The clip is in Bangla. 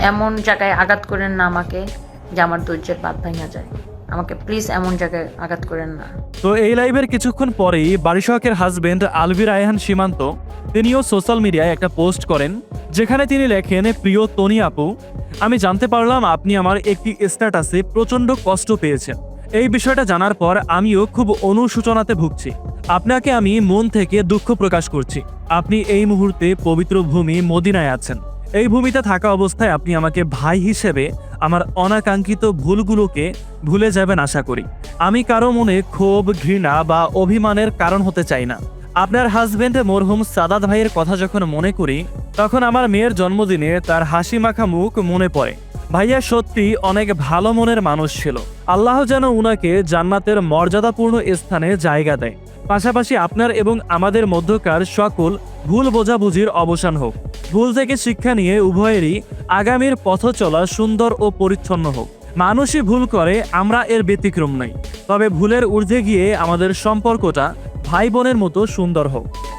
এমন জায়গায় আঘাত করেন না আমাকে যে আমার ধৈর্যের বাঁধ ভাঙা যায়। আমাকে প্লিজ এমন জায়গায় আঘাত করেন না। তো এই লাইভের কিছুক্ষণ পরেই বারিশাকের হাজবেন্ড আলভির আয়হান সীমান্ত তিনিও সোশ্যাল মিডিয়ায় একটা পোস্ট করেন, যেখানে তিনি লেখেন, প্রিয় তনি আপু, আমি জানতে পারলাম আপনি আমার একটি স্ট্যাটাসে প্রচন্ড কষ্ট পেয়েছেন। এই বিষয়টা জানার পর আমিও খুব অনুশোচনাতে ভুগছি। আপনাকে আমি মন থেকে দুঃখ প্রকাশ করছি। আপনি এই মুহূর্তে পবিত্র ভূমি মদিনায় আছেন। এই ভূমিতে থাকা অবস্থায় আপনি আমাকে ভাই হিসেবে আমার অনাকাঙ্ক্ষিত ভুলগুলোকে ভুলে যাবেন আশা করি। আমি কারো মনে ক্ষোভ, ঘৃণা বা অভিমানের কারণ হতে চাই না। আপনার হাজবেন্ড মরহুম সাদাত ভাইয়ের কথা যখন মনে করি, তখন আমার মেয়ের জন্মদিনে তার হাসি মাখা মুখ মনে পড়ে। ভাইয়া সত্যি অনেক ভালো মনের মানুষ ছিল। আল্লাহ যেন উনাকে জান্নাতের মর্যাদাপূর্ণ স্থানে জায়গা দেয়। পাশাপাশি আপনার এবং আমাদের মধ্যকার সকল ভুল বোঝাবুঝির অবসান হোক। ভুল থেকে শিক্ষা নিয়ে উভয়েরই আগামীর পথ চলা সুন্দর ও পরিচ্ছন্ন হোক। মানুষই ভুল করে, আমরা এর ব্যতিক্রম নই। তবে ভুলের ঊর্ধ্বে গিয়ে আমাদের সম্পর্কটা ভাই বোনের মতো সুন্দর হোক।